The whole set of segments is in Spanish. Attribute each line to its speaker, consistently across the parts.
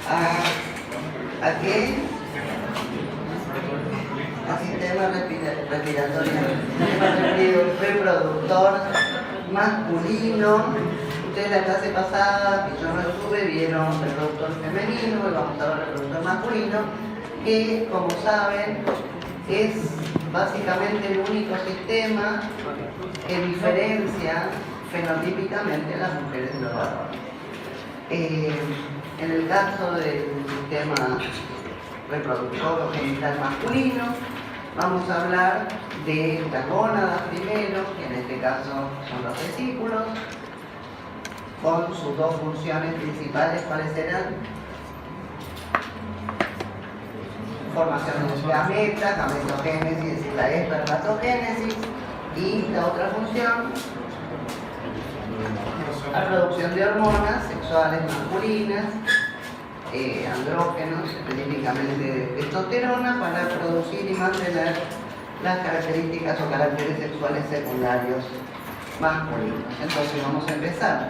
Speaker 1: ¿A qué? Al sistema respiratorio reproductor masculino. Ustedes la clase pasada, que yo no estuve, vieron reproductor femenino, y vamos a ver reproductor masculino, que, como saben, es básicamente el único sistema que diferencia fenotípicamente a las mujeres de los varones. En el caso del sistema reproductor o genital masculino, vamos a hablar de las gónadas primero, que en este caso son los testículos, con sus dos funciones principales. ¿Cuáles serán? Formación de gametas, gametogénesis, es decir, la espermatogénesis, y la otra función, la producción de hormonas sexuales masculinas, andrógenos, específicamente de testosterona, para producir y mantener las características o caracteres sexuales secundarios masculinos. Entonces vamos a empezar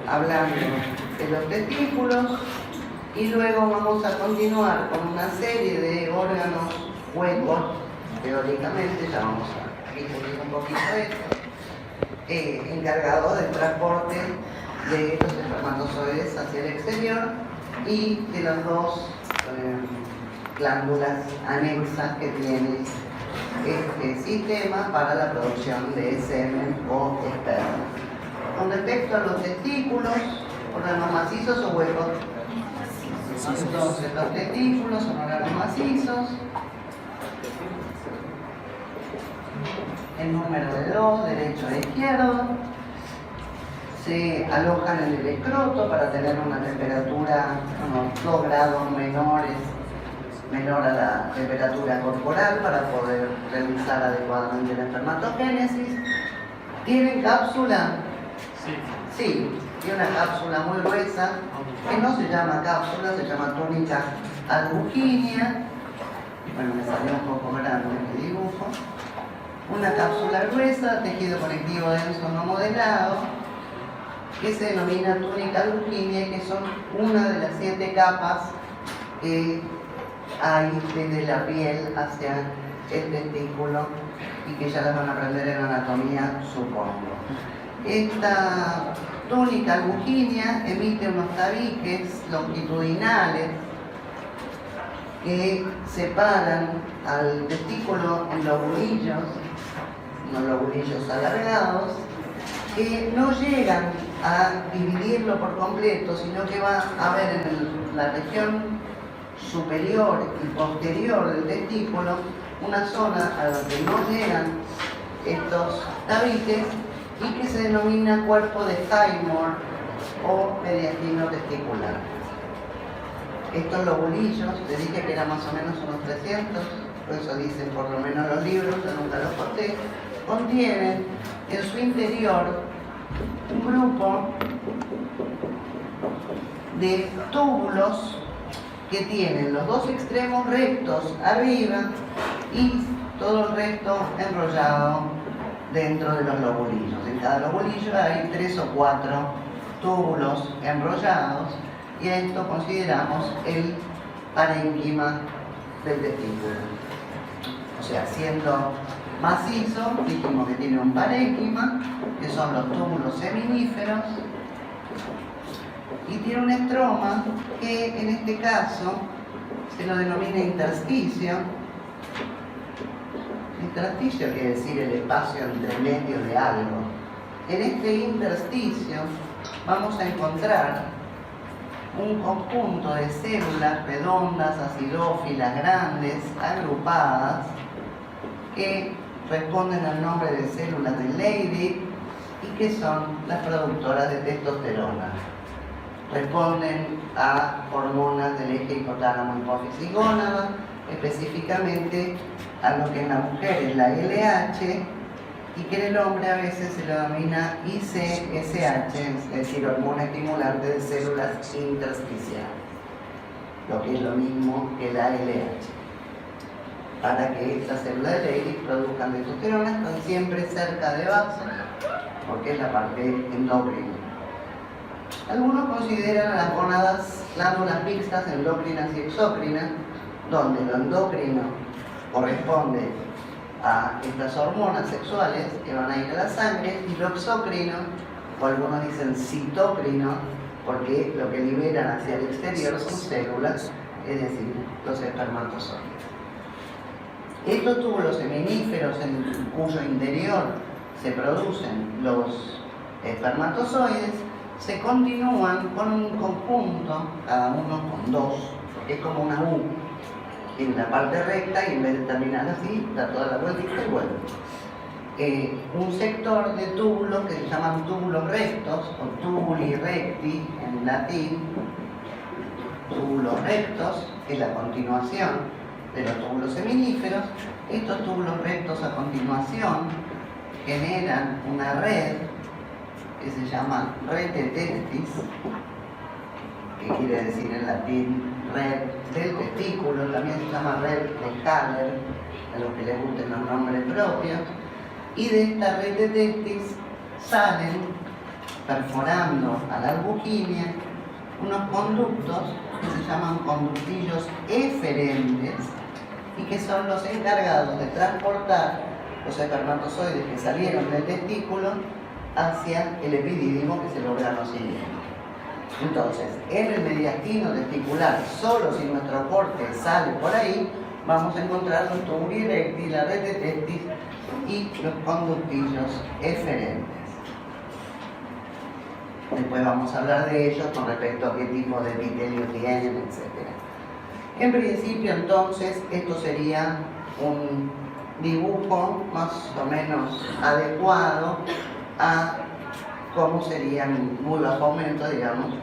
Speaker 1: hablando de los testículos y luego vamos a continuar con una serie de órganos huecos, teóricamente, ya vamos a discutir un poquito esto, encargados del transporte de los espermatozoides hacia el exterior y de las dos glándulas anexas que tiene este sistema para la producción de semen o esperma. Con respecto a los testículos, órganos macizos o huecos. Entonces, los testículos son órganos macizos. El número de 2, derecho e izquierdo. Se alojan en el escroto para tener una temperatura unos 2 grados menor a la temperatura corporal, para poder realizar adecuadamente la espermatogénesis. ¿Tienen cápsula? Sí, tiene una cápsula muy gruesa, que no se llama cápsula, se llama túnica albuginea. Bueno, me salió un poco grande el dibujo. Una cápsula gruesa, tejido conectivo denso no modelado, que se denomina túnica albuginea, que son una de las 7 capas que hay desde la piel hacia el testículo y que ya las van a aprender en anatomía, supongo. Esta túnica albuginea emite unos tabiques longitudinales que separan al testículo en lobulillos, unos lobulillos alargados, que no llegan a dividirlo por completo, sino que va a haber en la región superior y posterior del testículo una zona a donde no llegan estos tabiques y que se denomina cuerpo de Highmore o mediastino testicular. Estos lobulillos, les dije que eran más o menos unos 300, por eso dicen por lo menos los libros, yo nunca los conté, contienen en su interior un grupo de túbulos que tienen los dos extremos rectos arriba y todo el resto enrollado dentro de los lobulillos. En cada lobulillo hay 3 o 4 túbulos enrollados y a esto consideramos el parénquima del testículo. O sea, siendo macizo, dijimos que tiene un parénquima, que son los túbulos seminíferos, y tiene un estroma que en este caso se lo denomina intersticio. Intersticio quiere decir el espacio entre medio de algo. En este intersticio vamos a encontrar un conjunto de células redondas, acidófilas, grandes, agrupadas, que responden al nombre de células de Leydig y que son las productoras de testosterona. Responden a hormonas del eje hipotálamo, hipófisis y gónada, específicamente a lo que en la mujer es la LH y que en el hombre a veces se lo denomina ICSH, es decir, hormona estimulante de células intersticiales, lo que es lo mismo que la LH. Para que estas células de Leydig produzcan testosterona, están siempre cerca de base, porque es la parte endocrina. Algunos consideran a las gónadas glándulas mixtas endócrinas y exócrinas, donde lo endocrino corresponde a estas hormonas sexuales que van a ir a la sangre, y lo exócrino, o algunos dicen citócrino, porque lo que liberan hacia el exterior son células, es decir, los espermatozoides. Estos túbulos seminíferos, en cuyo interior se producen los espermatozoides, se continúan con un conjunto, cada uno con dos, es como una U en la parte recta, y en vez de terminar así, da toda la vuelta y vuelve. Un sector de túbulos que se llaman túbulos rectos, o tubuli recti en latín, túbulos rectos, es la continuación de los túbulos seminíferos. Estos túbulos rectos a continuación generan una red que se llama rete testis, que quiere decir en latín red del testículo, también se llama red de Haller, a los que les gusten los nombres propios, y de esta red de testis salen, perforando a la albuquinia, unos conductos que se llaman conductillos eferentes y que son los encargados de transportar los espermatozoides que salieron del testículo hacia el epidídimo, que es el órgano siguiente. Entonces, en el mediastino testicular, solo si nuestro corte sale por ahí, vamos a encontrar los tubuli recti, la red de testis y los conductillos eferentes. Después vamos a hablar de ellos con respecto a qué tipo de epitelio tienen, etc. En principio, entonces, esto sería un dibujo más o menos adecuado a cómo sería, muy bajo aumento, digamos,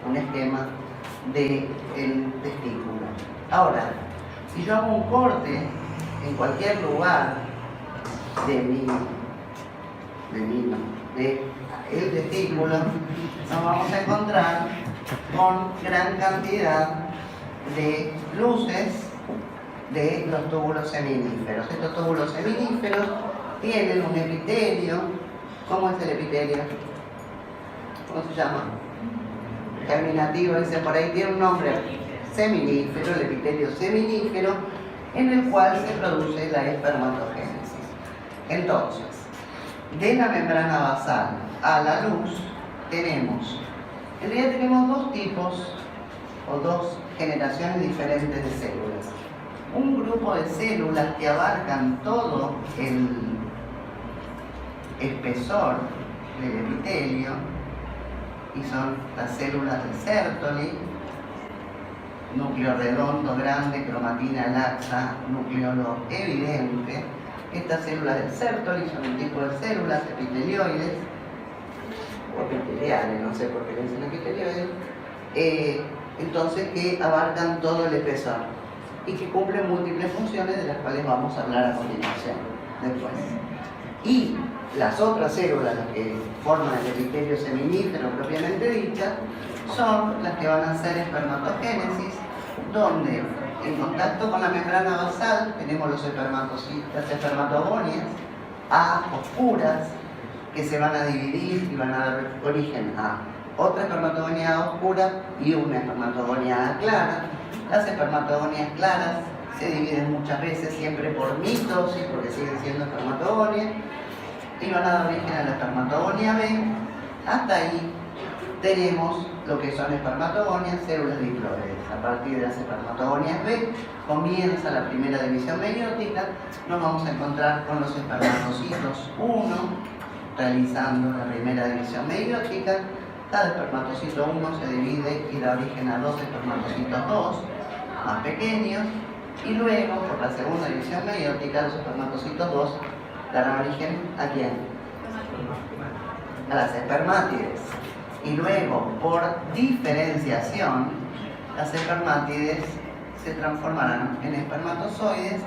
Speaker 1: un esquema del testículo. Ahora, si yo hago un corte en cualquier lugar del testículo, nos vamos a encontrar con gran cantidad de luces de los túbulos seminíferos. Estos túbulos seminíferos tienen un epitelio. ¿Cómo es el epitelio? ¿Cómo se llama? Germinativo, dice por ahí, tiene un nombre seminífero, el epitelio seminífero, en el cual se produce la espermatogénesis. Entonces, de la membrana basal a la luz tenemos, en realidad tenemos dos tipos o dos generaciones diferentes de células. Un grupo de células que abarcan todo el espesor del epitelio, y son las células de Sertoli, núcleo redondo, grande, cromatina laxa, núcleo evidente. Estas células de Sertoli son un tipo de células epitelioides, o epiteliales, no sé por qué le dicen epitelioides, entonces que abarcan todo el espesor y que cumplen múltiples funciones, de las cuales vamos a hablar a continuación, después. Y las otras células, las que forman el epitelio seminífero propiamente dicha, son las que van a hacer espermatogénesis, donde en contacto con la membrana basal tenemos las espermatogonias A oscuras, que se van a dividir y van a dar origen a otra espermatogonia A oscura y una espermatogonia A clara. Las espermatogonias claras se dividen muchas veces, siempre por mitosis, porque siguen siendo espermatogonias, y van a dar origen a la espermatogonia B. Hasta ahí tenemos lo que son espermatogonias, células diploides. A partir de las espermatogonias B comienza la primera división meiótica. Nos vamos a encontrar con los espermatocitos 1 realizando la primera división meiótica. Cada espermatocito 1 se divide y da origen a dos espermatocitos 2 más pequeños, y luego por la segunda división meiótica los espermatocitos 2 darán origen ¿a quién? A las espermátides. Y luego, por diferenciación, las espermátides se transformarán en espermatozoides,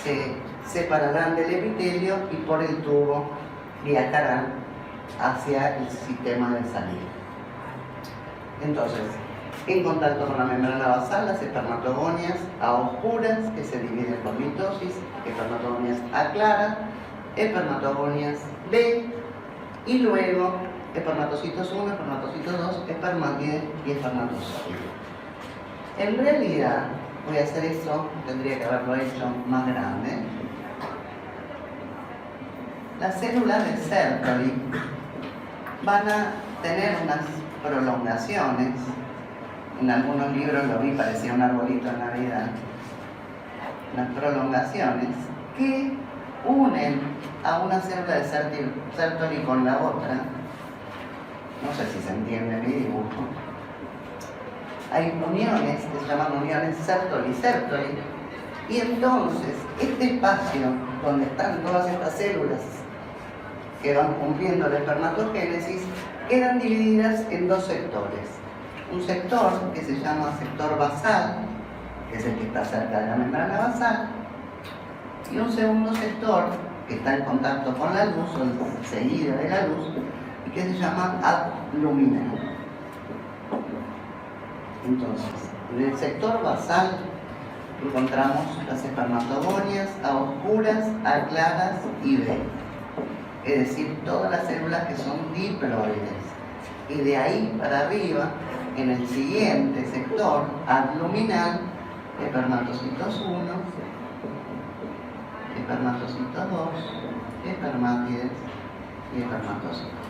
Speaker 1: se separarán del epitelio y por el tubo viajarán hacia el sistema de salida. Entonces, en contacto con la membrana basal, las espermatogonias A oscuras, que se dividen por mitosis, espermatogonias A claras, espermatogonias B, y luego espermatocitos 1, espermatocitos 2, espermátide y espermatozoide. En realidad, voy a hacer eso, tendría que haberlo hecho más grande. Las células de Sertoli van a tener unas prolongaciones. En algunos libros lo vi, parecía un arbolito en Navidad. Unas prolongaciones que unen a una célula de Sertoli con la otra. No sé si se entiende mi dibujo. Hay uniones que se llaman uniones Sertoli-Sertoli, y entonces este espacio donde están todas estas células que van cumpliendo la espermatogénesis quedan divididas en dos sectores. Un sector que se llama sector basal, que es el que está cerca de la membrana basal, y un segundo sector que está en contacto con la luz o enseguida de la luz y que se llama adluminal. Entonces, en el sector basal encontramos las espermatogonias A oscuras, A claras y B. Es decir, todas las células que son diploides. Y de ahí para arriba, en el siguiente sector, adluminal, espermatocitos 1, espermatocitos 2, espermátides y espermatocitos.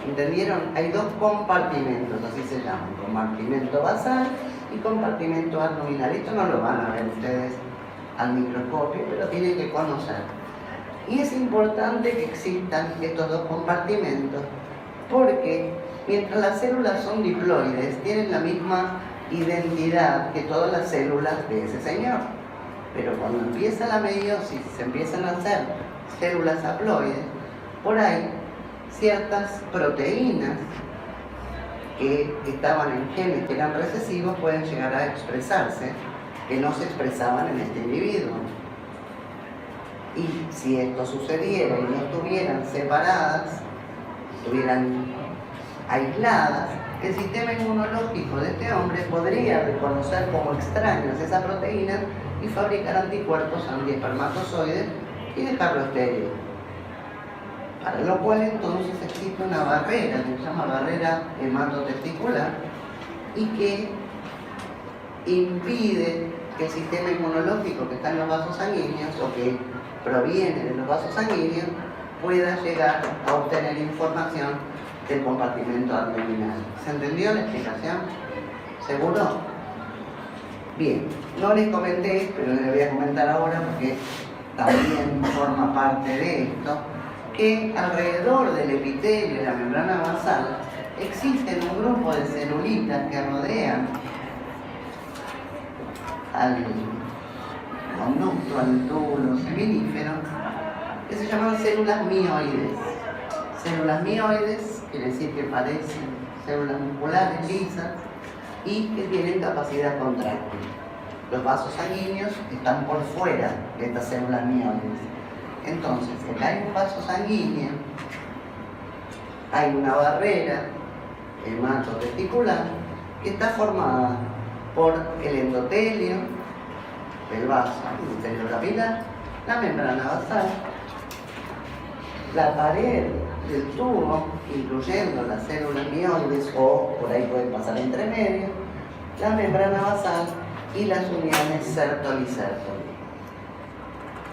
Speaker 1: ¿Entendieron? Hay dos compartimentos, así se llaman, compartimento basal y compartimento adluminal. Esto no lo van a ver ustedes al microscopio, pero tienen que conocer. Y es importante que existan estos dos compartimentos, porque mientras las células son diploides, tienen la misma identidad que todas las células de ese señor. Pero cuando empieza la meiosis, se empiezan a hacer células haploides, por ahí ciertas proteínas que estaban en genes que eran recesivos pueden llegar a expresarse, que no se expresaban en este individuo. Y si esto sucediera y no estuvieran separadas, estuvieran aisladas, el sistema inmunológico de este hombre podría reconocer como extrañas esas proteínas y fabricar anticuerpos antiespermatozoides y dejarlo estéril. Para lo cual entonces existe una barrera que se llama barrera hematotesticular y que impide que el sistema inmunológico que está en los vasos sanguíneos o que proviene de los vasos sanguíneos pueda llegar a obtener información del compartimento abdominal. ¿Se entendió la explicación? ¿Seguro? Bien, no les comenté, pero les voy a comentar ahora porque también forma parte de esto, que alrededor del epitelio y la membrana basal existen un grupo de celulitas que rodean al conducto, al túbulo seminífero, que se llaman células mioides. Células mioides quiere decir que parecen células musculares lisas y que tienen capacidad contráctil. Los vasos sanguíneos están por fuera de estas células mioides. Entonces, si hay un vaso sanguíneo, hay una barrera hematotesticular que está formada por el endotelio del vaso, el endotelio capilar, la membrana basal, la pared del tubo, incluyendo las células mioides o por ahí pueden pasar entre medio, la membrana basal y las uniones Sertoli-Sertoli.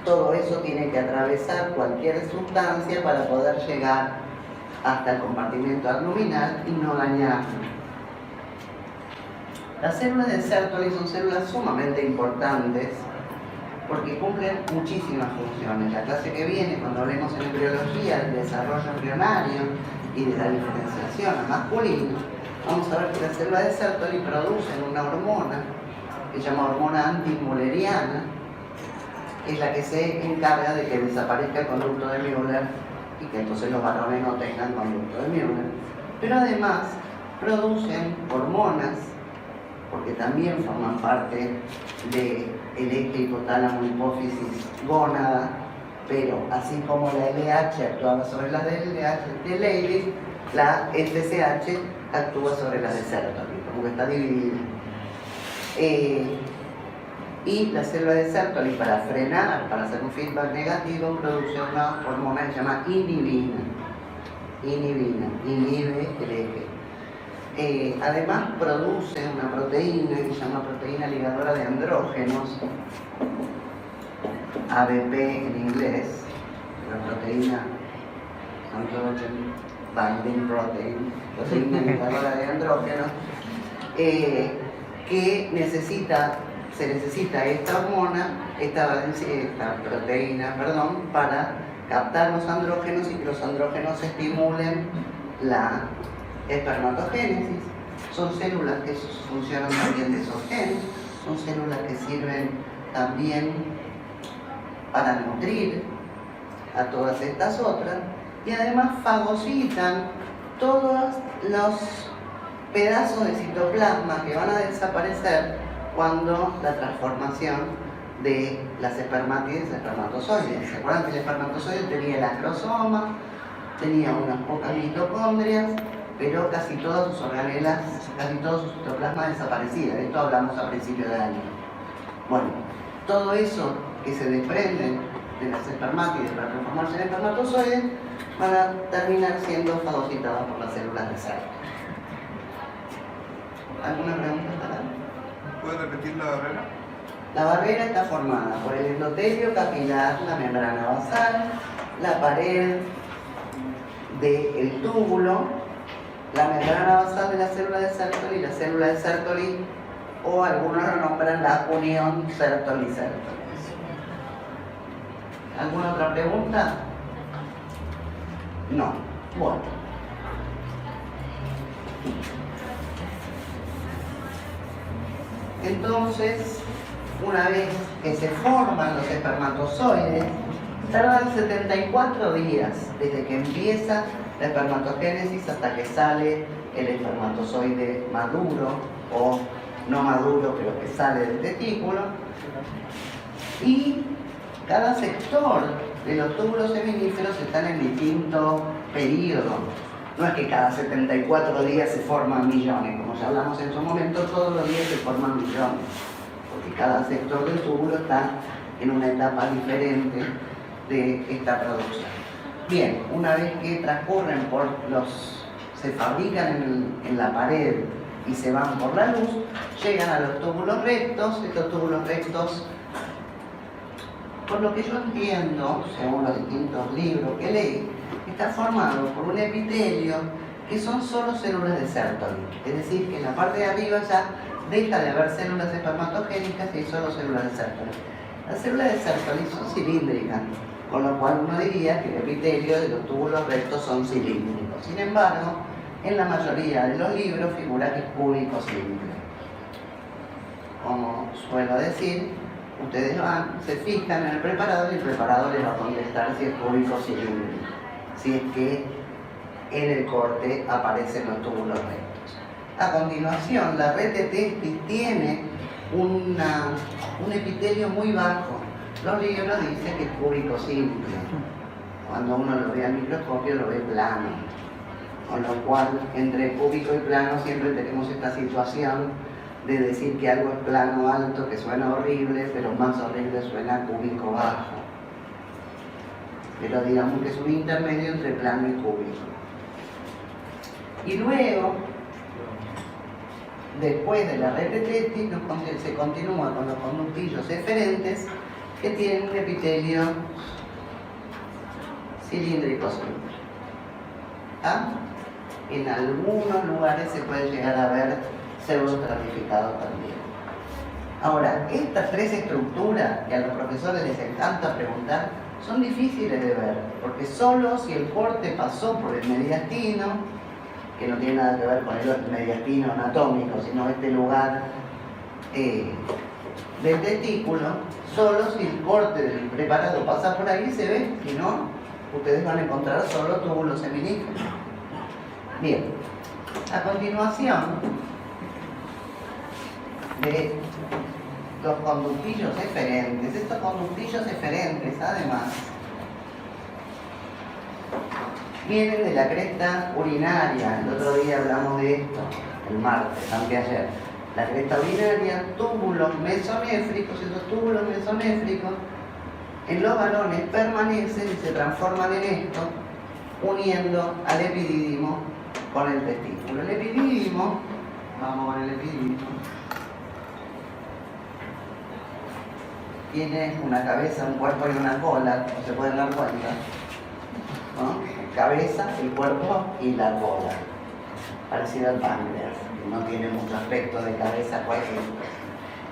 Speaker 1: Todo eso tiene que atravesar cualquier sustancia para poder llegar hasta el compartimento abdominal y no dañarlo. Las células de Sertoli son células sumamente importantes porque cumplen muchísimas funciones. La clase que viene, cuando hablemos en embriología del desarrollo embrionario y de la diferenciación al masculino, vamos a ver que las células de Sertoli producen una hormona que se llama hormona antimülleriana, es la que se encarga de que desaparezca el conducto de Müller y que entonces los varones no tengan conducto de Müller. Pero además producen hormonas, porque también forman parte del eje hipotálamo hipófisis gónada, pero así como la LH actuaba sobre las de Leydig, la FSH actúa sobre las de Sertoli, como que está dividida. Y la célula de Sertoli, para frenar, para hacer un feedback negativo, produce una hormona que se llama inhibina. inhibe el eje. Además produce una proteína que se llama proteína ligadora de andrógenos, ABP en inglés, la proteína androgen binding protein, proteína ligadora de andrógenos, que se necesita esta hormona, esta proteína, para captar los andrógenos y que los andrógenos estimulen la espermatogénesis. Son células que funcionan también de sostén, son células que sirven también para nutrir a todas estas otras y además fagocitan todos los pedazos de citoplasma que van a desaparecer cuando la transformación de las espermátides a espermatozoides. ¿Se acuerdan que el espermatozoide tenía el acrosoma, tenía unas pocas mitocondrias, pero casi todas sus organelas, casi todo su citoplasma desaparecía? De esto hablamos a principios de año. Bueno, todo eso que se desprende de las espermátides para transformarse en espermatozoides van a terminar siendo fagocitadas por las células de Sertoli. ¿Alguna pregunta para mí?
Speaker 2: ¿Puede repetir la barrera?
Speaker 1: La barrera está formada por el endotelio capilar, la membrana basal, la pared del túbulo, la membrana basal de la célula de Sertoli, la célula de Sertoli, o algunos lo nombran la unión Sertoli-Sertoli. ¿Alguna otra pregunta? No. Bueno. Entonces, una vez que se forman los espermatozoides, tardan 74 días desde que empieza la espermatogénesis hasta que sale el espermatozoide maduro o no maduro, pero que sale del testículo. Y cada sector de los túbulos seminíferos están en distintos periodos. No es que cada 74 días se forman millones, como ya hablamos en su momento, todos los días se forman millones, porque cada sector del túbulo está en una etapa diferente de esta producción. Bien, una vez que transcurren se fabrican en la pared y se van por la luz, llegan a los túbulos rectos. Estos túbulos rectos, por lo que yo entiendo, según los distintos libros que leí, está formado por un epitelio que son solo células de Sertoli. Es decir, que en la parte de arriba ya deja de haber células espermatogénicas y hay solo células de Sertoli. Las células de Sertoli son cilíndricas, con lo cual uno diría que el epitelio de los túbulos rectos son cilíndricos. Sin embargo, en la mayoría de los libros figura que es cúbico cilíndrico. Como suelo decir, ustedes se fijan en el preparador y el preparador les va a contestar si es cúbico cilíndrico, si es que en el corte aparecen los túbulos rectos. A continuación, la red de testis tiene un epitelio muy bajo. Los libros dicen que es cúbico simple. Cuando uno lo ve al microscopio lo ve plano. Con lo cual, entre cúbico y plano siempre tenemos esta situación de decir que algo es plano alto, que suena horrible, pero más horrible suena cúbico bajo. Pero digamos que es un intermedio entre plano y cúbico. Y luego, después de la red de testis, se continúa con los conductillos eferentes que tienen un epitelio cilíndrico simple. ¿Ah? En algunos lugares se puede llegar a ver pseudoestratificado también. Ahora, estas tres estructuras que a los profesores les encanta preguntar son difíciles de ver, porque solo si el corte pasó por el mediastino, que no tiene nada que ver con el mediastino anatómico, sino este lugar del testículo, solo si el corte del preparado pasa por ahí se ve, si no, ustedes van a encontrar solo túbulos seminíferos. Bien, a continuación de los conductillos eferentes. Estos conductillos eferentes, además, vienen de la cresta urinaria. El otro día hablamos de esto, el martes, aunque ayer. La cresta urinaria, túbulos mesonéfricos. Esos túbulos mesonéfricos en los varones permanecen y se transforman en esto uniendo al epidídimo con el testículo. El epidídimo, vamos con el epidídimo, tiene una cabeza, un cuerpo y una cola, como se pueden dar cuenta, ¿no? Cabeza, el cuerpo y la cola, parecido al páncreas, que no tiene mucho aspecto de cabeza cualquiera.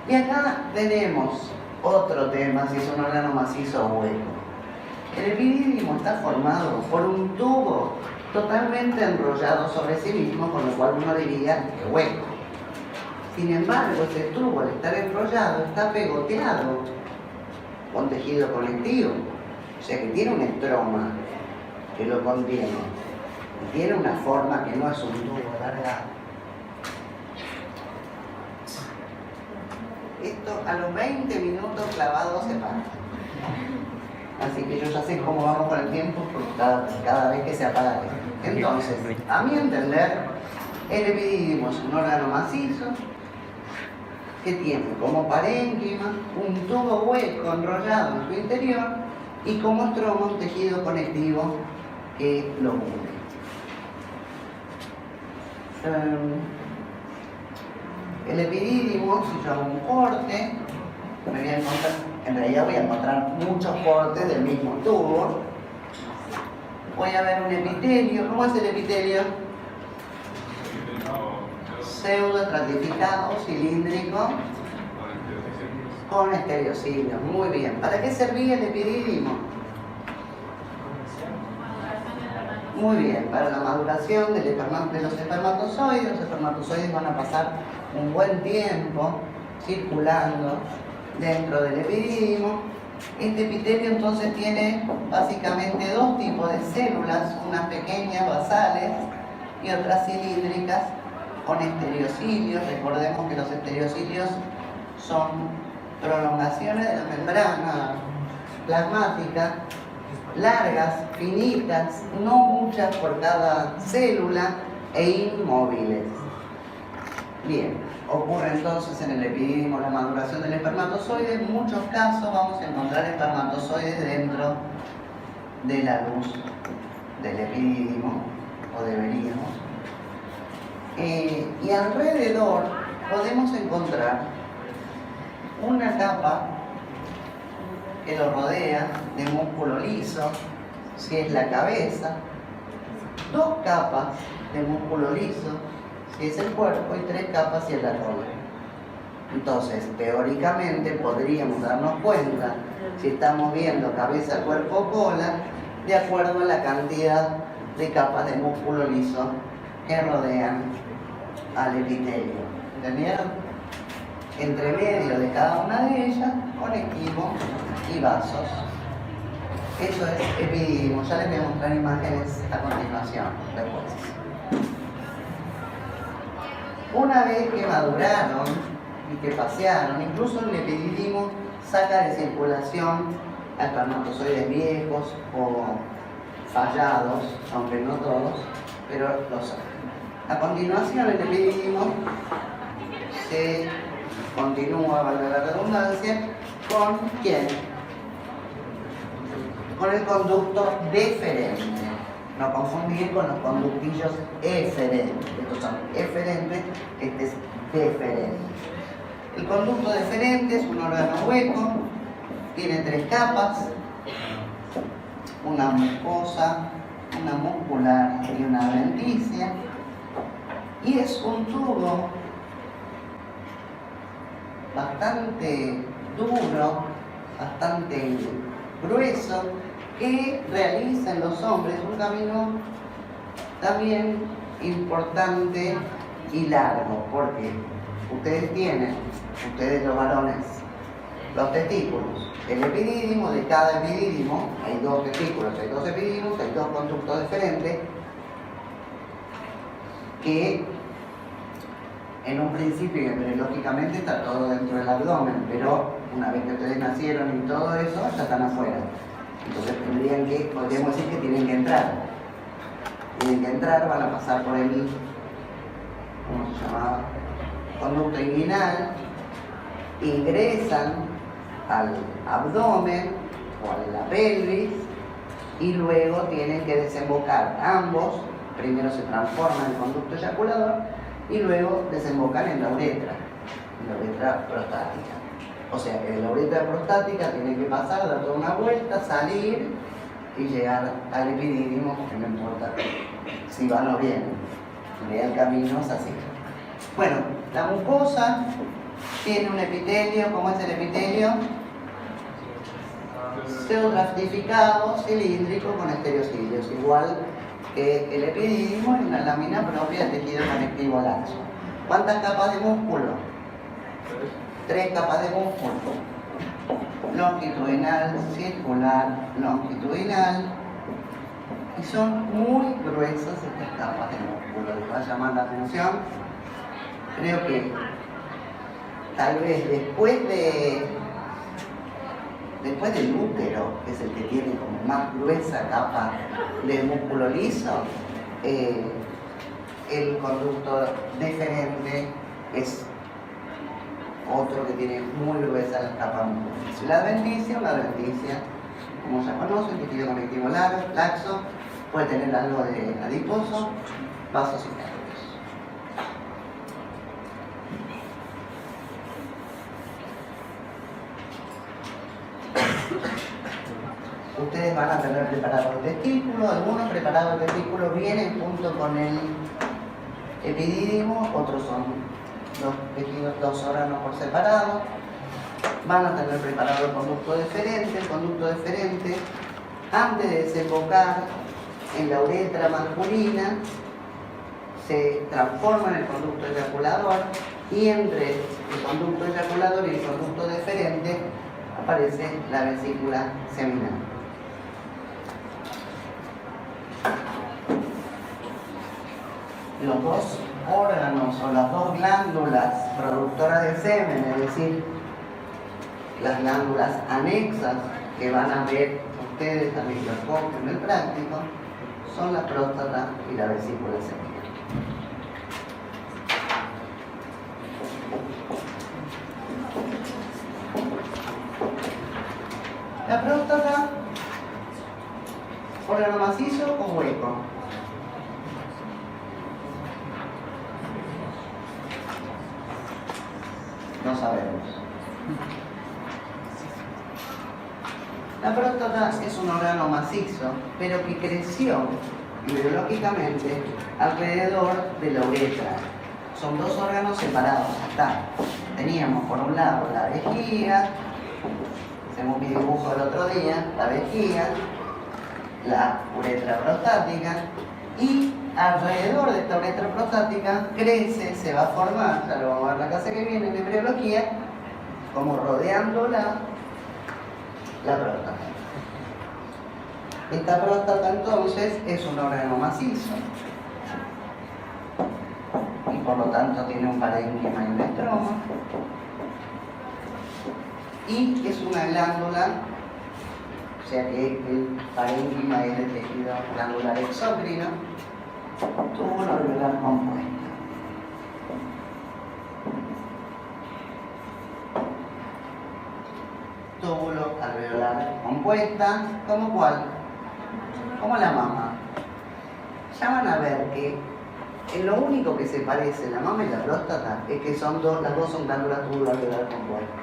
Speaker 1: Y acá tenemos otro tema, si es un órgano macizo o hueco. El epidídimo está formado por un tubo totalmente enrollado sobre sí mismo, con lo cual uno diría que hueco. Sin embargo, ese tubo, al estar enrollado, está pegoteado con tejido conectivo, o sea que tiene un estroma que lo contiene, y tiene una forma que no es un tubo alargado. Esto a los 20 minutos clavados se para. Así que yo ya sé cómo vamos con el tiempo porque cada vez que se apaga esto. Entonces, a mi entender, el epidídimo es un órgano macizo que tiene como parénquima un tubo hueco enrollado en su interior y como estroma un tejido conectivo que lo une. El epidídimo, si yo hago un corte, me voy a encontrar, en realidad voy a encontrar muchos cortes del mismo tubo. Voy a ver un epitelio. ¿Cómo es el epitelio? Pseudoestratificado, cilíndrico, con estereocilios. Muy bien. ¿Para qué servía el epidídimo? Muy bien, para la maduración de los espermatozoides. Los espermatozoides van a pasar un buen tiempo circulando dentro del epidídimo. Este epitelio entonces tiene básicamente dos tipos de células, unas pequeñas basales y otras cilíndricas con estereocilios. Recordemos que los estereocilios son prolongaciones de la membrana plasmática, largas, finitas, no muchas por cada célula e inmóviles. Bien, ocurre entonces en el epidídimo la maduración del espermatozoide. En muchos casos vamos a encontrar espermatozoides dentro de la luz del epidídimo, o deberíamos. Y alrededor podemos encontrar una capa que lo rodea de músculo liso, si es la cabeza, dos capas de músculo liso, si es el cuerpo, y tres capas si es la cola. Entonces, teóricamente podríamos darnos cuenta, si estamos viendo cabeza, cuerpo, cola, de acuerdo a la cantidad de capas de músculo liso que rodean al epitelio. ¿Entendieron? Entre medio de cada una de ellas, conectivo y vasos. Eso es epidídimo. Ya les voy a mostrar imágenes a continuación, después. Una vez que maduraron y que pasearon, incluso el epidídimo saca de circulación a espermatozoides viejos o fallados, aunque no todos, pero los saca. A continuación, el epidídimo se continúa, valga la redundancia, ¿con quién? Con el conducto deferente. No confundir con los conductillos eferentes. Estos son eferentes, este es deferente. El conducto deferente es un órgano hueco, tiene tres capas, una mucosa, una muscular y una adventicia, y es un tubo bastante duro, bastante grueso, que realiza en los hombres un camino también importante y largo, porque ustedes los varones, los testículos, el epidídimo, de cada epidídimo hay dos testículos, hay dos epidídimos, hay dos conductos diferentes que en un principio y embriológicamente está todo dentro del abdomen, pero una vez que ustedes nacieron y todo eso, ya están afuera. Entonces podríamos decir que tienen que entrar. Tienen que entrar, van a pasar por el, ¿cómo se llamaba? Conducto inguinal, ingresan al abdomen o a la pelvis y luego tienen que desembocar ambos. Primero se transforma en el conducto eyaculador y luego desembocan en la uretra prostática. O sea que de la uretra prostática tiene que pasar, dar toda una vuelta, salir y llegar al epidídimo, porque no importa si van o vienen, el camino es así. Bueno, la mucosa tiene un epitelio. ¿Cómo es el epitelio? Pseudotrastificado, cilíndrico, con estereocilios, igual que el epidídimo, en una lámina propia del tejido conectivo laxo. ¿Cuántas capas de músculo? 3 capas de músculo: longitudinal, circular, longitudinal, y son muy gruesas estas capas de músculo. Les va a llamar la atención. Creo que tal vez después del útero, que es el que tiene como más gruesa capa de músculo liso, el conducto deferente es otro que tiene muy gruesa la capa muscular. La adventicia, como ya conocen, tejido conectivo laxo, puede tener algo de adiposo, vasos internos. Ustedes van a tener preparado el testículo. Algunos preparados el testículo vienen junto con el epidídimo, otros son los tejidos, los órganos por separado. Van a tener preparado el conducto deferente. El conducto deferente, antes de desembocar en la uretra masculina, se transforma en el conducto eyaculador, y entre el conducto eyaculador y el conducto deferente aparece la vesícula seminal. Los dos órganos o las dos glándulas productoras de semen, es decir, las glándulas anexas que van a ver ustedes al microscopio en el práctico, son la próstata y la vesícula seminal. La próstata, órgano macizo o hueco. No sabemos. La próstata es un órgano macizo, pero que creció biológicamente alrededor de la uretra. Son dos órganos separados. Acá teníamos por un lado la vejiga, hacemos mi dibujo el otro día, la vejiga, la uretra prostática, y alrededor de esta uretra prostática crece, se va a formar, ya lo vamos a ver la clase que viene en embriología, como rodeándola la próstata. Esta próstata entonces es un órgano macizo y por lo tanto tiene un parénquima y un estroma, y es una glándula, o sea que el parénquima es de tejido glandular exócrino, túbulo alveolar compuesto. Túbulo alveolar compuesta, ¿como cuál? Como la mama. Ya van a ver que en lo único que se parece la mama y la próstata es que las dos son glándulas túbulo alveolar compuesta.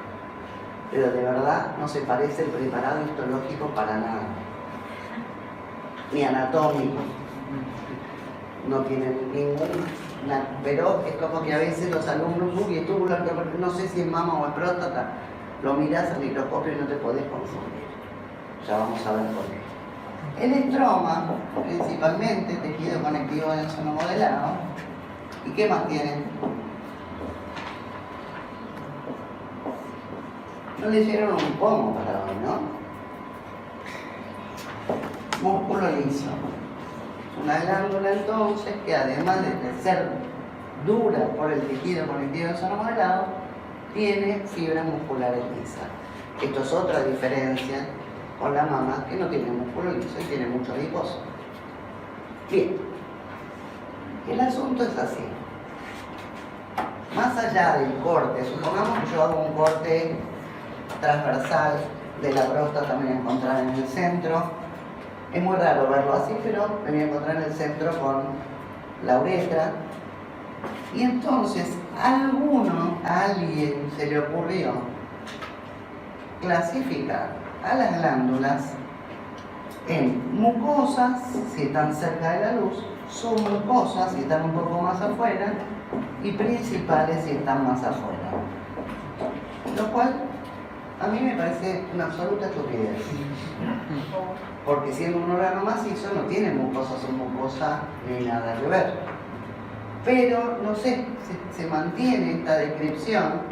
Speaker 1: Pero de verdad no se parece el preparado histológico para nada, ni anatómico. No tienen pero es como que a veces los alumnos, uy, túbulo alveolar, no sé si es mama o es próstata, lo mirás al microscopio y no te podés confundir. Ya vamos a ver por qué. El estroma, principalmente, tejido conectivo del seno modelado. ¿Y qué más tiene? No leyeron un pomo para hoy, ¿no? Músculo liso. Una glándula entonces que además de ser dura por el tejido conectivo del seno modelado, tiene fibras musculares lisas. Esto es otra diferencia con la mama, que no tiene músculo liso y tiene mucho adiposo. Bien, el asunto es así. Más allá del corte, supongamos que yo hago un corte transversal de la próstata, también encontrada en el centro, Es muy raro verlo así, pero me voy a encontrar en el centro con la uretra. Y entonces a alguien se le ocurrió clasificar a las glándulas en mucosas, si están cerca de la luz, submucosas, si están un poco más afuera, y principales, si están más afuera. Lo cual a mí me parece una absoluta estupidez. Porque siendo un órgano macizo no tiene mucosa, submucosa, ni nada que ver. Pero, no sé, se mantiene esta descripción,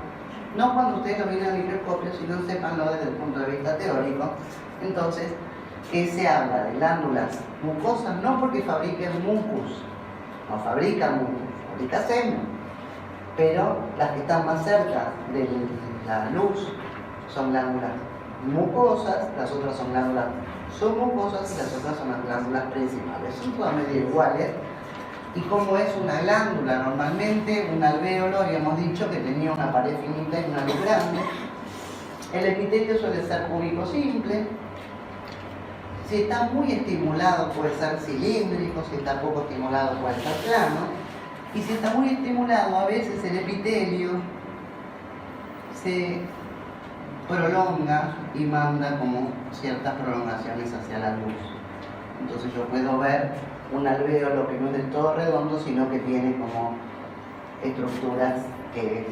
Speaker 1: no cuando ustedes lo ven al microscopio, sino sépanlo desde el punto de vista teórico. Entonces, que se habla de glándulas mucosas, no porque fabriquen mucus, no fabrican mucus, fabrican semen, pero las que están más cerca de la luz son glándulas mucosas, las otras son glándulas submucosas y las otras son las glándulas principales. Son todas medio iguales. Y como es una glándula normalmente, un alvéolo, habíamos dicho que tenía una pared finita y una luz grande. El epitelio suele ser cúbico simple. Si está muy estimulado puede ser cilíndrico, si está poco estimulado puede ser plano. Y si está muy estimulado, a veces el epitelio se prolonga y manda como ciertas prolongaciones hacia la luz. Entonces yo puedo ver un alvéolo que no es del todo redondo, sino que tiene como estructuras que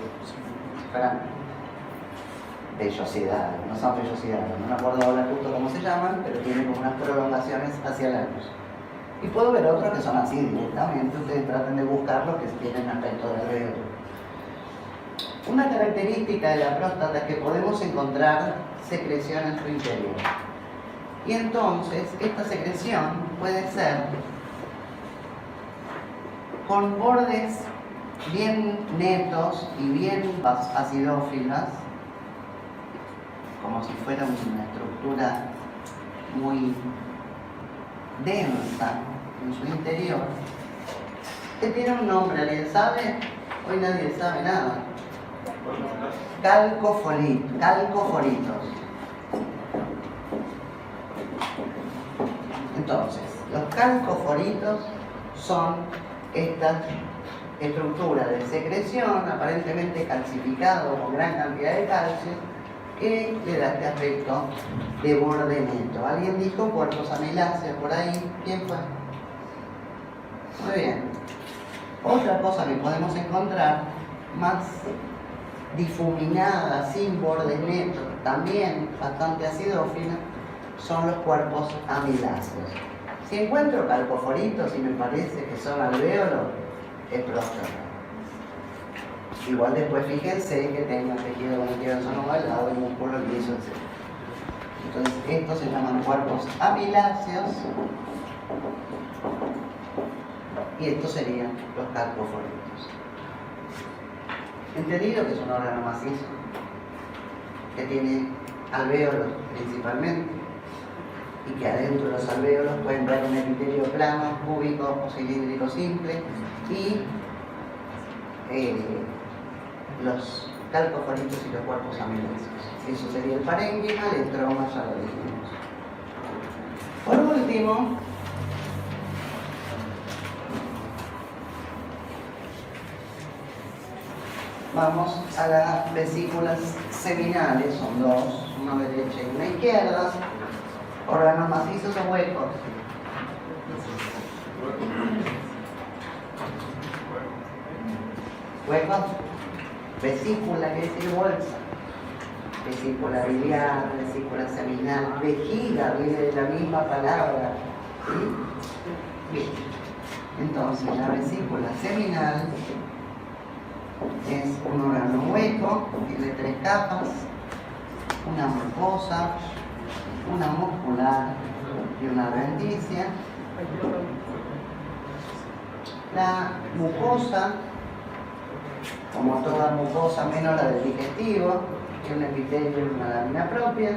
Speaker 1: fueran vellosidades, no son vellosidades, no me acuerdo ahora justo cómo se llaman, pero tienen como unas prolongaciones hacia la luz. Y puedo ver otros que son así directamente, ustedes traten de buscar los que tienen aspecto de alvéolo. Una característica de la próstata es que podemos encontrar secreción en su interior. Y entonces, esta secreción puede ser con bordes bien netos y bien acidófilas, como si fuera una estructura muy densa en su interior, que tiene un nombre. ¿Alguien sabe? Hoy nadie sabe nada. Calcoforitos. Entonces, los calcoforitos son estas estructuras de secreción aparentemente calcificado con gran cantidad de calcio que le da este aspecto de borde neto. ¿Alguien dijo cuerpos amiláceos por ahí? ¿Quién fue? Muy bien. Otra cosa que podemos encontrar más difuminada, sin bordes netos, también bastante acidófila, son los cuerpos amiláceos. Si encuentro calcoforitos y me parece que son alvéolos, es próstata. Igual después fíjense que tenga tejido conectivo ovalado, el músculo liso, etc. Entonces estos se llaman cuerpos amiláceos y estos serían los calcoforitos. Entendido que es un órgano macizo, que tiene alvéolos principalmente, y que adentro de los alvéolos pueden ver un epitelio plano, cúbico o cilíndrico simple, y los calcoforitos y los cuerpos amiláceos. Eso sería el parénquima, el estroma ya lo dijimos. Por último, vamos a las vesículas seminales, son dos, una derecha y una izquierda, órganos macizos o huecos. Huecos, vesícula, quiere decir bolsa. Vesícula biliar, vesícula seminal, vejiga, viene de la misma palabra. ¿Sí? Bien. Entonces, la vesícula seminal es un órgano hueco, tiene tres capas, una mucosa, una muscular y una adventicia. La mucosa, como toda mucosa menos la del digestivo, tiene un epitelio y una lámina propia.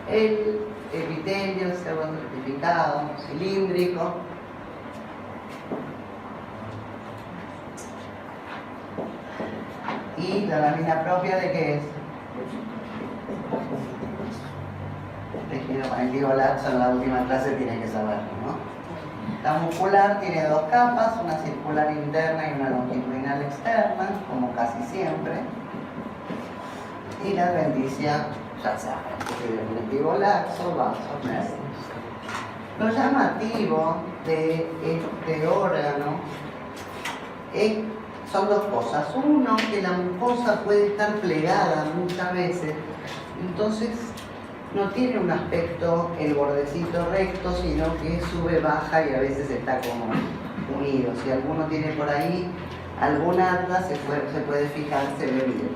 Speaker 1: El epitelio es certificado, cilíndrico. ¿Y la lámina propia de qué es? tejido conectivo laxo en la última clase tiene que saberlo, ¿no? La muscular tiene dos capas, una circular interna y una longitudinal externa, como casi siempre. Y la adventicia, ya saben, tejido conectivo laxo, vasos, nervios. Lo llamativo de este órgano son dos cosas. Uno, que la mucosa puede estar plegada muchas veces, entonces no tiene un aspecto el bordecito recto, sino que sube, baja y a veces está como unido. Si alguno tiene por ahí alguna arda, se puede fijar, se ve bien.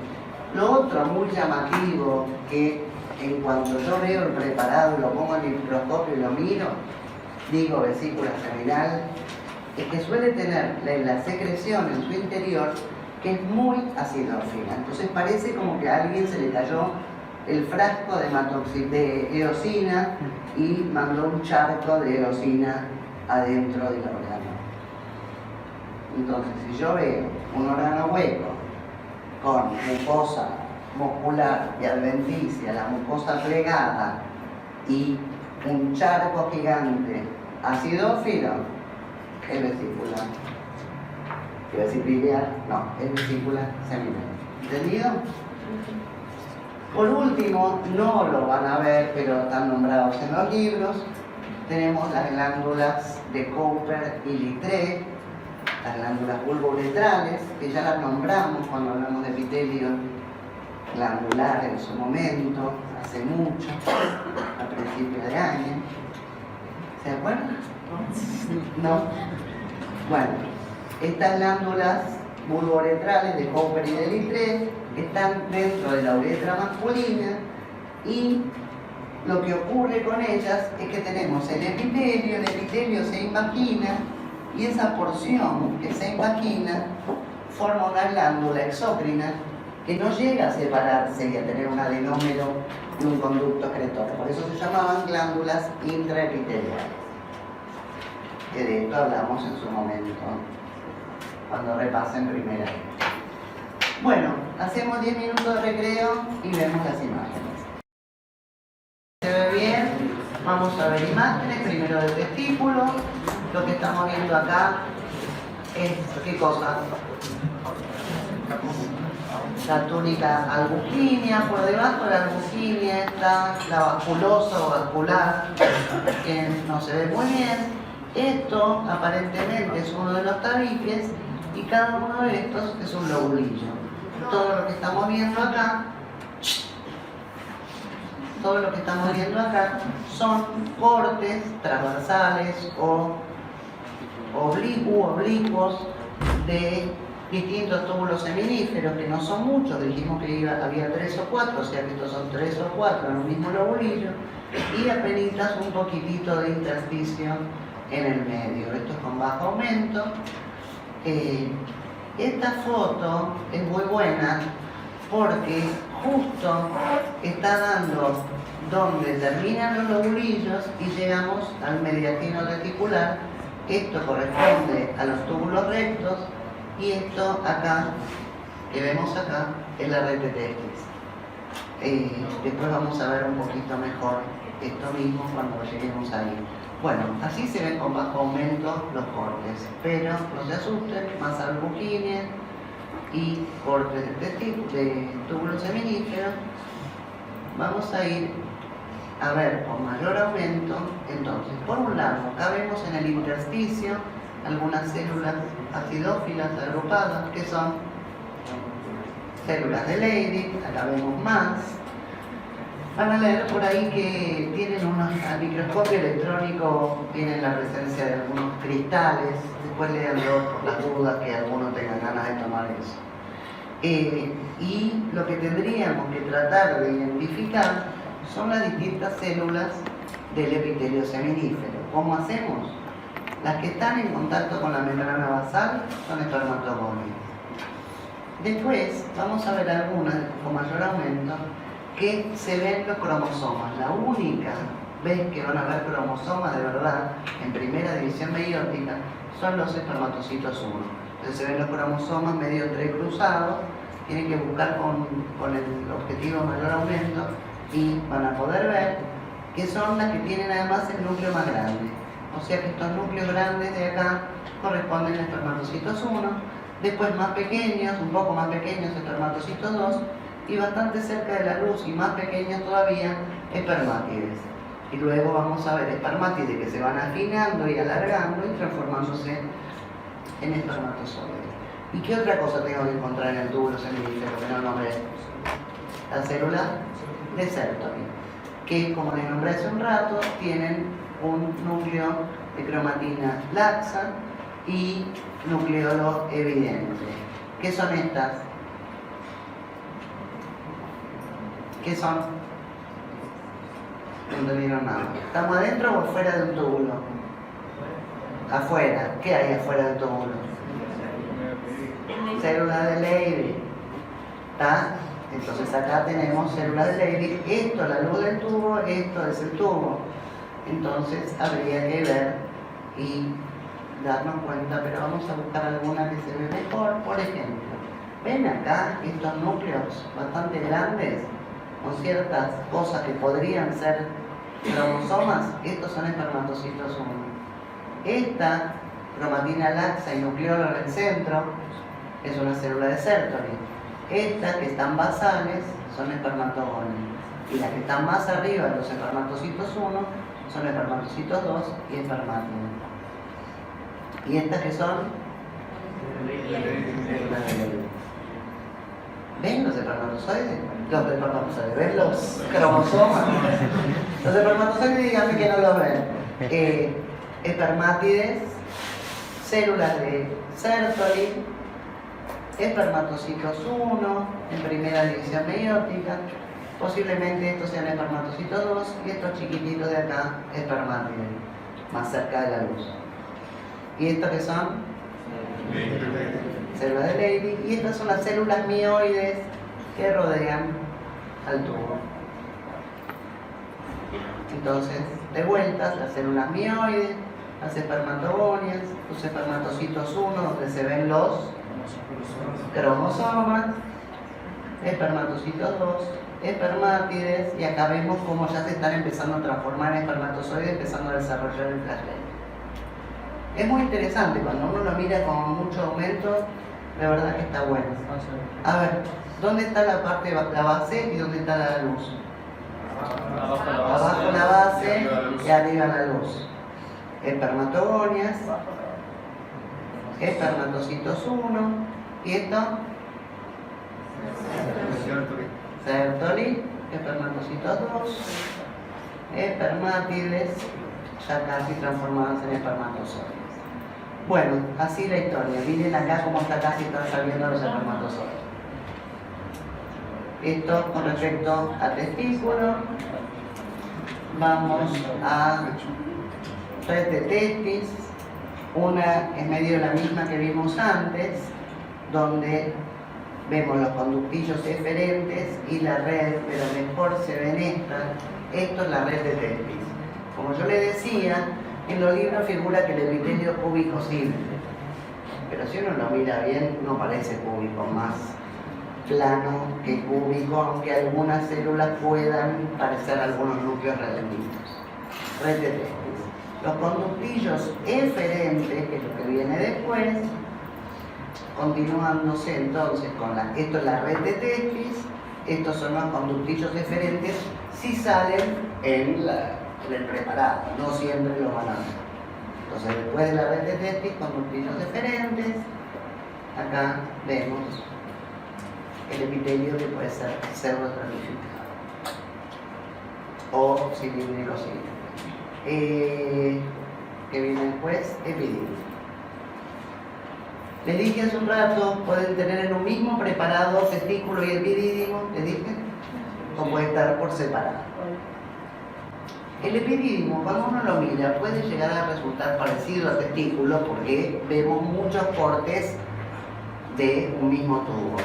Speaker 1: Lo otro muy llamativo, que en cuanto yo veo el preparado, lo pongo en el microscopio y lo miro, digo vesícula seminal, es que suele tener la secreción en su interior que es muy acidófila. Entonces parece como que a alguien se le cayó el frasco de eosina y mandó un charco de eosina adentro del órgano. Entonces, si yo veo un órgano hueco con mucosa muscular y adventicia, la mucosa plegada y un charco gigante acidófilo, es vesícula. Vesiciliar, no, es vesícula seminal. ¿Entendido? Por último, no lo van a ver, pero están nombrados en los libros, tenemos las glándulas de Cooper y Littré, las glándulas bulbouretrales, que ya las nombramos cuando hablamos de epitelio glandular en su momento, hace mucho, a principios de año. ¿Se acuerdan? ¿No? Bueno, estas glándulas bulbouretrales de Cooper y de Littré están dentro de la uretra masculina y lo que ocurre con ellas es que tenemos el epitelio se invagina y esa porción que se invagina forma una glándula exócrina que no llega a separarse y a tener un adenómero y un conducto excretor. Por eso se llamaban glándulas intraepiteliales, que de esto hablamos en su momento, cuando repasen primera vez. Bueno, hacemos 10 minutos de recreo y vemos las imágenes. ¿Se ve bien? Vamos a ver imágenes, primero del testículo. Lo que estamos viendo acá es, ¿qué cosa? La túnica albuginea, por debajo de la albuginea está la vasculosa o vascular, que no se ve muy bien. Esto aparentemente es uno de los tabiques y cada uno de estos es un lobulillo. Todo lo que estamos viendo acá, son cortes transversales o oblicuos de distintos túbulos seminíferos, que no son muchos, dijimos que había 3 o 4, o sea que estos son 3 o 4 en un mismo lobulillo, y apenas un poquitito de intersticio en el medio. Esto es con bajo aumento. Esta foto es muy buena porque justo está dando donde terminan los lobulillos y llegamos al mediastino reticular. Esto corresponde a los túbulos rectos y esto acá, que vemos acá, es la red de testis. Después vamos a ver un poquito mejor esto mismo cuando lleguemos ahí. Bueno, así se ven con bajo aumento los cortes, pero no se asusten, más albuginea y cortes de túbulos seminíferos. Vamos a ir a ver con mayor aumento. Entonces, por un lado, acá vemos en el intersticio algunas células acidófilas agrupadas, que son células de Leydig. Acá vemos más. Van a leer por ahí que tienen al microscopio electrónico, tienen la presencia de algunos cristales. Después leanlo por las dudas que alguno tenga ganas de tomar eso. Y lo que tendríamos que tratar de identificar son las distintas células del epitelio seminífero. ¿Cómo hacemos? Las que están en contacto con la membrana basal son espermatogonias. Después vamos a ver algunas con mayor aumento que se ven los cromosomas. La única vez que van a ver cromosomas de verdad en primera división meiótica son los espermatocitos 1. Entonces se ven los cromosomas medio entrecruzados, tienen que buscar con el objetivo mayor aumento y van a poder ver que son las que tienen además el núcleo más grande. O sea que estos núcleos grandes de acá corresponden a espermatocitos 1, después más pequeños, un poco más pequeños, espermatocitos 2, y bastante cerca de la luz y más pequeños todavía, espermátides. Y luego vamos a ver espermátides que se van afinando y alargando y transformándose en espermatozoides. ¿Y qué otra cosa tengo que encontrar en el túbulo seminífero que no nombré? La célula de Sertoli, que como les nombré hace un rato, tienen un núcleo de cromatina laxa y nucleolo evidente. ¿Qué son estas? ¿Qué son? No entendieron nada. ¿Estamos adentro o afuera de un túbulo? Afuera. ¿Qué hay afuera del túbulo? Células de Leydig. ¿Está? Entonces acá tenemos células de Leydig. Esto es la luz del tubo, esto es el tubo. Entonces habría que ver y darnos cuenta, pero vamos a buscar alguna que se ve mejor. Por ejemplo, ¿ven acá estos núcleos bastante grandes con ciertas cosas que podrían ser cromosomas? Estos son espermatocitos 1. Esta cromatina laxa y nucleolo en el centro es una célula de Sertoli. Estas que están basales son espermatogones. Y las que están más arriba, los espermatocitos 1, son espermatocitos 2 y espermátidos. ¿Y estas que son? ¿Ven los espermatozoides? Los espermatozoides, ¿ven los cromosomas? Los espermatozoides, díganme que no los ven. Espermátides, células de Sertoli, espermatocitos 1 en primera división meiótica, posiblemente estos sean espermatocitos 2 y estos chiquititos de acá, espermátides, más cerca de la luz. ¿Y estos qué son? Células de Leydig, y estas son las células mioides que rodean al tubo. Entonces, de vueltas, las células mioides, las espermatogonias, los espermatocitos 1, donde se ven los cromosomas, espermatocitos 2, espermátides, y acá vemos cómo ya se están empezando a transformar en espermatozoides, empezando a desarrollar el flagelo. Es muy interesante, cuando uno lo mira con mucho aumento, la verdad que está bueno. A ver, ¿dónde está la parte, la base y dónde está la luz? Abajo la base y arriba la luz. Espermatogonias, espermatocitos 1, y esto, Sertoli, espermatocitos 2, espermátides, ya casi transformadas en espermatozoides. Bueno, así la historia. Miren acá cómo está casi están saliendo los espermatozoides. Esto con respecto al testículo. Vamos a red de testis. Una es medio la misma que vimos antes, donde vemos los conductillos eferentes y la red, pero mejor se ven estas. Esto es la red de testis. Como yo le decía, en los libros figura que el epitelio es cúbico simple, pero si uno lo mira bien, no parece cúbico, más plano que cúbico, aunque algunas células puedan parecer algunos núcleos redonditos. Red de testis. Los conductillos eferentes, que es lo que viene después, continuándose entonces con esto es la red de testis, estos son los conductillos eferentes si salen en el preparado, no siempre lo van a ver. Entonces después de la red de testis, conductillos deferentes, acá vemos el epitelio que puede ser pseudoestratificado o cilíndrico cilíndrico. Que viene después, epididio. Les dije hace un rato, pueden tener en un mismo preparado testículo y epidídimo, les dije, o puede estar por separado. El epidídimo, cuando uno lo mira, puede llegar a resultar parecido al testículo porque vemos muchos cortes de un mismo tubo,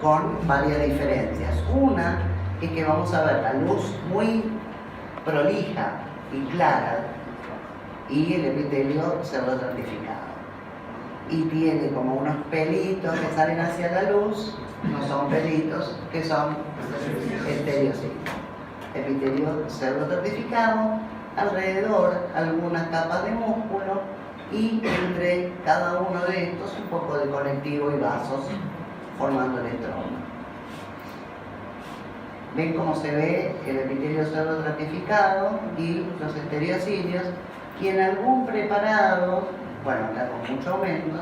Speaker 1: con varias diferencias. Una es que vamos a ver la luz muy prolija y clara y el epitelio pseudoestratificado. Y tiene como unos pelitos que salen hacia la luz, no son pelitos, que son estereocitos. epitelio pseudoestratificado, alrededor algunas capas de músculo y entre cada uno de estos un poco de conectivo y vasos formando el estroma. Ven cómo se ve el epitelio pseudoestratificado y los estereocilios, y en algún preparado, bueno, acá con mucho aumento,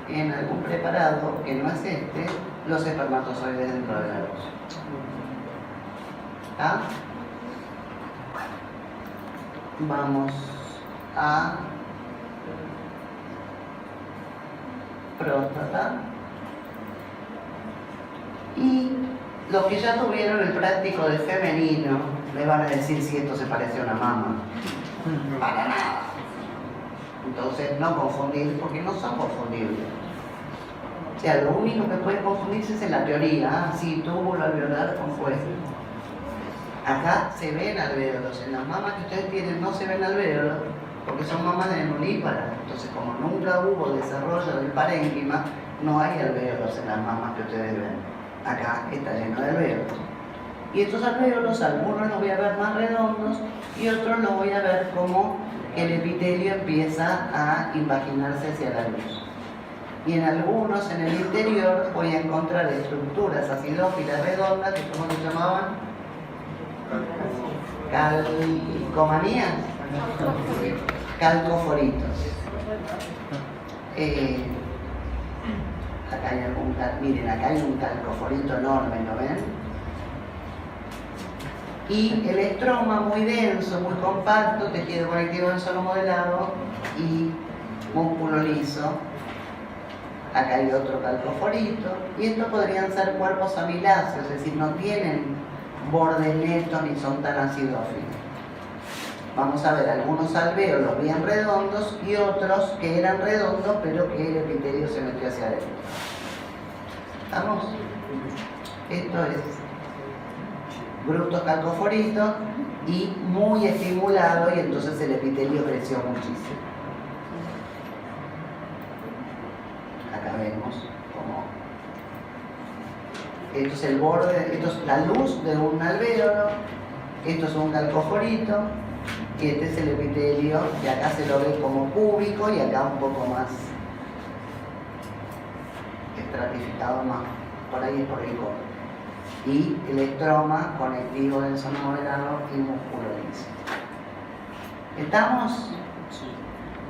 Speaker 1: en algún preparado que no es este, los espermatozoides dentro de la luz. ¿Ah? Vamos a próstata. Y los que ya tuvieron el práctico de femenino me van a decir si esto se parece a una mama. Para nada. Entonces no confundir, porque no son confundibles. O sea, lo único que puede confundirse es en la teoría. Ah, sí, túbulo alveolar con fuerza. Acá se ven alvéolos. En las mamas que ustedes tienen no se ven alvéolos porque son mamas de nulíparas. Entonces, como nunca hubo desarrollo del parénquima, no hay alvéolos en las mamas que ustedes ven. Acá está lleno de alvéolos. Y estos alvéolos, algunos los voy a ver más redondos y otros los voy a ver como el epitelio empieza a invaginarse hacia la luz. Y en algunos, en el interior, voy a encontrar estructuras acidófilas redondas, que ¿cómo se llamaban? Calcomanías. Calcoforitos. Acá hay miren, acá hay un calcoforito enorme, ¿lo ven? Y el estroma muy denso, muy compacto, tejido conectivo en solo modelado y músculo liso. Acá hay otro calcoforito. Y estos podrían ser cuerpos amiláceos, es decir, no tienen bordes netos ni son tan acidófilos. Vamos a ver algunos alvéolos bien redondos y otros que eran redondos pero que el epitelio se metió hacia adentro. ¿Estamos? Esto es brutos calcoforitos y muy estimulado, y entonces el epitelio creció muchísimo. Acá vemos como esto es el borde, esto es la luz de un alvéolo, esto es un calcoforito y este es el epitelio, que acá se lo ve como cúbico y acá un poco más estratificado, más por ahí es por el codo. Y el estroma conectivo del seno moderado y músculo liso. ¿Estamos?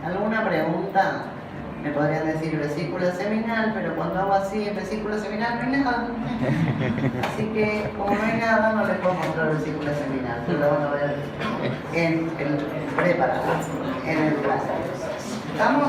Speaker 1: ¿Alguna pregunta? Me podrían decir vesícula seminal, pero cuando hago así en vesícula seminal no hay nada. Así que como no hay nada, no les puedo mostrar vesícula seminal, pero lo van a ver en el preparado, en el plazo. ¿Estamos?